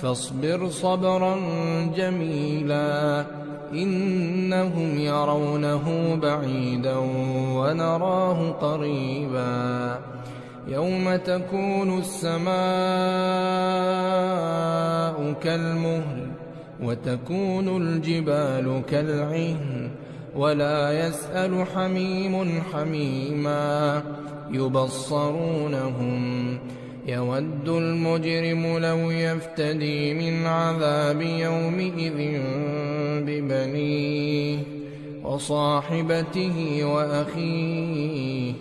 فاصبر صبرا جميلا إنهم يرونه بعيدا ونراه قريبا يوم تكون السماء كالمهل وتكون الجبال كالعهن ولا يسأل حميم حميما يبصرونهم يود المجرم لو يفتدي من عذاب يومئذ ببنيه وصاحبته وأخيه